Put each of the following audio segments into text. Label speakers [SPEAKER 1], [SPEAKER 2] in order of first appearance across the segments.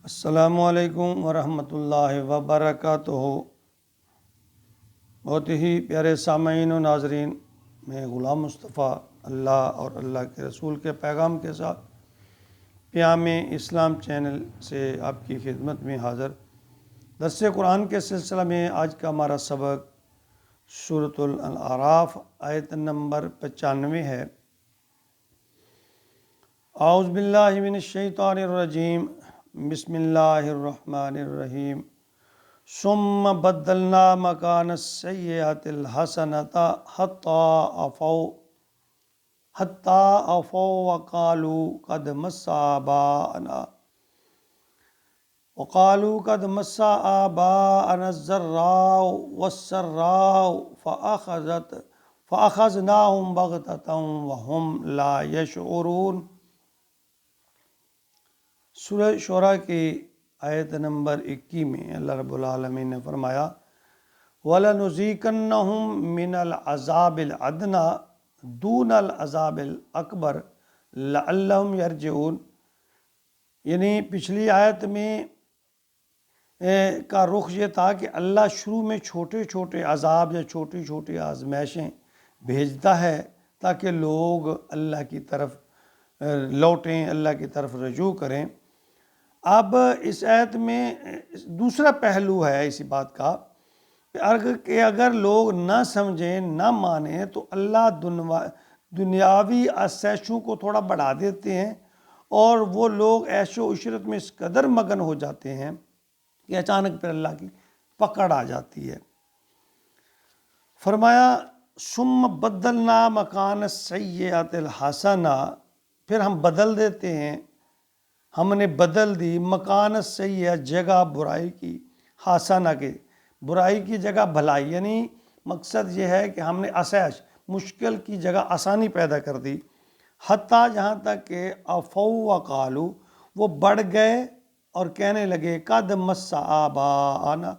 [SPEAKER 1] السلام علیکم ورحمۃ اللہ وبرکاتہ۔ بہت ہی پیارے سامعین و ناظرین، میں غلام مصطفیٰ اللہ اور اللہ کے رسول کے پیغام کے ساتھ پیام اسلام چینل سے آپ کی خدمت میں حاضر۔ درس قرآن کے سلسلہ میں آج کا ہمارا سبق سورۃ الاعراف آیت نمبر 95 ہے۔ اعوذ باللہ من الشیطان الرجیم، بسم اللہ الرحمن الرحیم۔ ثم بدلنا مکان السیئۃ الحسنۃ حتی عفوا وقالوا قد مس آباءنا الضراء والسراء فأخذناهم بغتة وهم لا يشعرون۔ سورہ شعراء کی آیت نمبر 21 میں اللہ رب العالمین نے فرمایا وَلَنُذِيقَنَّهُم مِّنَ الْعَذَابِ الْأَدْنَىٰ دُونَ الْعَذَابِ الْأَكْبَرِ لَعَلَّهُمْ يَرْجِعُونَ۔ یعنی پچھلی آیت میں کا رخ یہ تھا کہ اللہ شروع میں چھوٹے چھوٹے عذاب یا چھوٹی چھوٹی آزمائشیں بھیجتا ہے تاکہ لوگ اللہ کی طرف لوٹیں، اللہ کی طرف رجوع کریں۔ اب اس آیت میں دوسرا پہلو ہے اسی بات کا کہ اگر لوگ نہ سمجھیں، نہ مانیں، تو اللہ دنیاوی آسائشوں کو تھوڑا بڑھا دیتے ہیں اور وہ لوگ عیش و عشرت میں اس قدر مگن ہو جاتے ہیں کہ اچانک پھر اللہ کی پکڑ آ جاتی ہے۔ فرمایا ثم بدلنا مکان السیئۃ الحسنہ، پھر ہم بدل دیتے ہیں، ہم نے بدل دی مکان السیئہ جگہ برائی کی، حسنہ کے برائی کی جگہ بھلائی، یعنی مقصد یہ ہے کہ ہم نے آسائش مشکل کی جگہ آسانی پیدا کر دی۔ حتیٰ جہاں تک کہ عفوا وقالوا، وہ بڑھ گئے اور کہنے لگے قد مس آباءنا،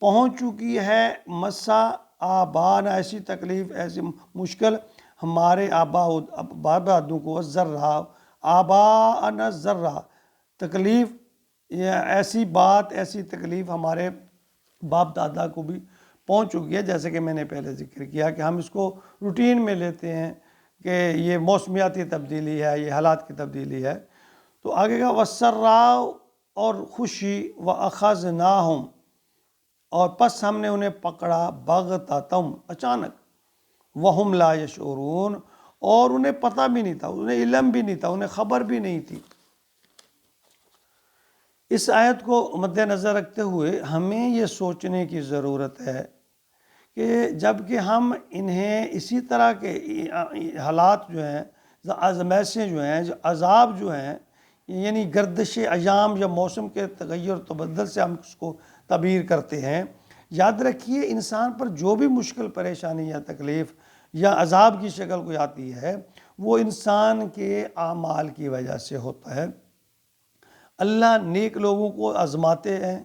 [SPEAKER 1] پہنچ چکی ہے مسا آباءنا، ایسی تکلیف، ایسی مشکل ہمارے باپ دادوں کو، ذرا آباءنا ذرا تکلیف، ایسی بات، ایسی تکلیف ہمارے باپ دادا کو بھی پہنچ چکی ہے۔ جیسے کہ میں نے پہلے ذکر کیا کہ ہم اس کو روٹین میں لیتے ہیں کہ یہ موسمیاتی تبدیلی ہے، یہ حالات کی تبدیلی ہے۔ تو آگے کا وسراء، اور خوشی، وَأَخَذْنَاهُمْ، اور پس ہم نے انہیں پکڑا بغتۃ، اچانک، وَهُمْ لَا يَشْعُرُونَ، اور انہیں پتہ بھی نہیں تھا، انہیں علم بھی نہیں تھا، انہیں خبر بھی نہیں تھی۔ اس آیت کو مد نظر رکھتے ہوئے ہمیں یہ سوچنے کی ضرورت ہے کہ جب کہ ہم انہیں اسی طرح کے حالات جو ہیں، آزمائشیں جو ہیں، جو عذاب جو ہیں، یعنی گردش ایام یا موسم کے تغیر و تبدل سے ہم اس کو تعبیر کرتے ہیں۔ یاد رکھیے انسان پر جو بھی مشکل پریشانی یا تکلیف یا عذاب کی شکل کوئی آتی ہے، وہ انسان کے اعمال کی وجہ سے ہوتا ہے۔ اللہ نیک لوگوں کو آزماتے ہیں،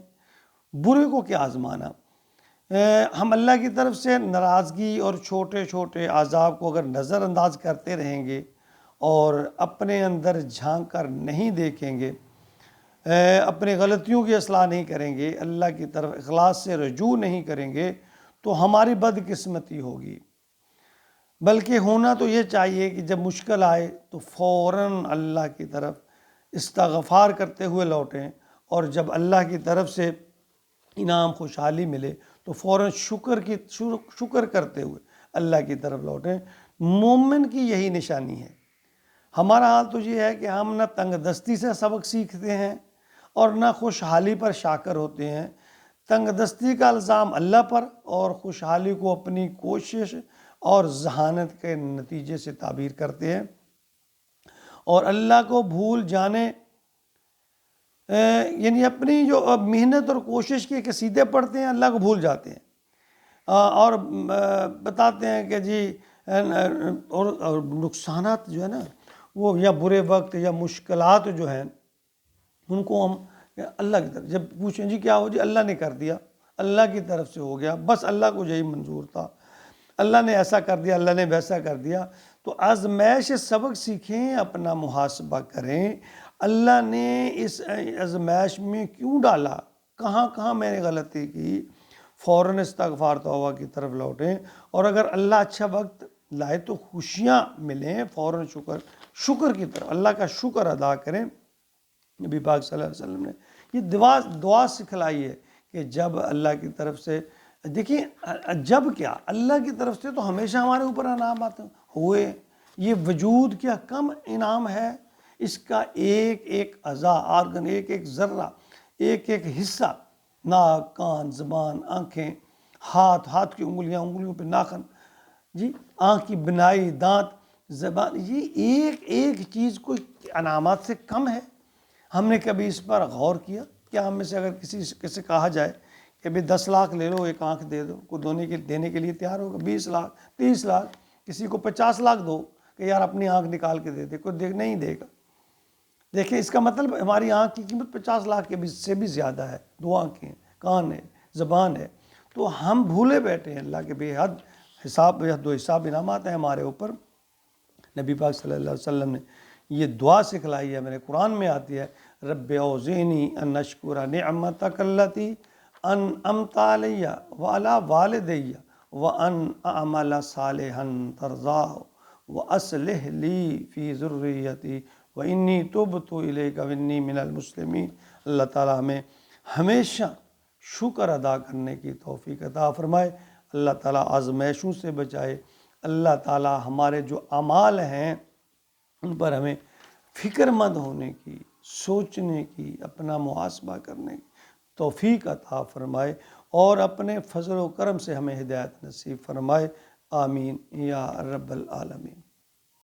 [SPEAKER 1] برے کو کیا آزمانا۔ ہم اللہ کی طرف سے ناراضگی اور چھوٹے چھوٹے عذاب کو اگر نظر انداز کرتے رہیں گے اور اپنے اندر جھانک کر نہیں دیکھیں گے، اپنی غلطیوں کی اصلاح نہیں کریں گے، اللہ کی طرف اخلاص سے رجوع نہیں کریں گے، تو ہماری بدقسمتی ہوگی۔ بلکہ ہونا تو یہ چاہیے کہ جب مشکل آئے تو فوراً اللہ کی طرف استغفار کرتے ہوئے لوٹیں، اور جب اللہ کی طرف سے انعام خوشحالی ملے تو فوراً شکر کرتے ہوئے اللہ کی طرف لوٹیں۔ مومن کی یہی نشانی ہے۔ ہمارا حال تو یہ ہے کہ ہم نہ تنگ دستی سے سبق سیکھتے ہیں اور نہ خوشحالی پر شاکر ہوتے ہیں۔ تنگ دستی کا الزام اللہ پر اور خوشحالی کو اپنی کوشش اور ذہانت کے نتیجے سے تعبیر کرتے ہیں، اور اللہ کو بھول جانے، یعنی اپنی جو محنت اور کوشش کے قصیدے پڑھتے ہیں، اللہ کو بھول جاتے ہیں اور بتاتے ہیں کہ جی، اور نقصانات جو ہے نا، وہ یا برے وقت یا مشکلات جو ہیں ان کو ہم اللہ کی طرف جب پوچھیں جی کیا ہو، جی اللہ نے کر دیا، اللہ کی طرف سے ہو گیا، بس اللہ کو یہی منظور تھا، اللہ نے ایسا کر دیا، اللہ نے ویسا کر دیا۔ تو آزمائش سے سبق سیکھیں، اپنا محاسبہ کریں، اللہ نے اس آزمائش میں کیوں ڈالا، کہاں کہاں میں نے غلطی کی، فوراً استغفار توبہ کی طرف لوٹیں، اور اگر اللہ اچھا وقت لائے تو خوشیاں ملیں، فوراً شکر کی طرف اللہ کا شکر ادا کریں۔ نبی پاک صلی اللہ علیہ وسلم نے یہ دعا سکھلائی ہے کہ جب اللہ کی طرف سے، دیکھیں جب کیا اللہ کی طرف سے تو ہمیشہ ہمارے اوپر انعامات ہوئے، یہ وجود کیا کم انعام ہے، اس کا ایک ایک اعضا، آرگن، ایک ایک ذرہ، ایک ایک حصہ، ناک، کان، زبان، آنکھیں، ہاتھ کی انگلیوں پہ ناخن، جی، آنکھ کی بنائی، دانت، زبان، یہ ایک ایک چیز کوئی انعامات سے کم ہے؟ ہم نے کبھی اس پر غور کیا؟ کیا ہم میں سے اگر کسی کہا جائے کہ بھی 10 لاکھ لے لو، ایک آنکھ دے دو، کو دینے کے لیے تیار ہوگا؟ 20 لاکھ، 30 لاکھ، کسی کو 50 لاکھ دو کہ یار اپنی آنکھ نکال کے دے دے، کوئی نہیں دے گا۔ دیکھیں اس کا مطلب ہماری آنکھ کی قیمت 50 لاکھ سے بھی زیادہ ہے، 2 آنکھیں، کان ہے، زبان ہے، تو ہم بھولے بیٹھے ہیں اللہ کے بے حد حساب انعامات ہیں ہمارے اوپر۔ نبی پاک صلی اللہ علیہ وسلم نے یہ دعا سکھلائی ہے، میرے قرآن میں آتی ہے، رب اوزعنی ان اشکر نعمتک التی انعمت علی وعلی والدی وان اعمل صالحا ترضاه واصلح لی فی ذریتی وانی تبت الیک وانی من المسلمین۔ اللہ تعالیٰ ہمیں ہمیشہ شکر ادا کرنے کی توفیق عطا فرمائے، اللہ تعالیٰ آزمائشوں سے بچائے، اللہ تعالیٰ ہمارے جو اعمال ہیں ان پر ہمیں فکر مند ہونے کی، سوچنے کی، اپنا محاسبہ کرنے کی توفیق عطا فرمائے، اور اپنے فضل و کرم سے ہمیں ہدایت نصیب فرمائے، آمین یا رب العالمین۔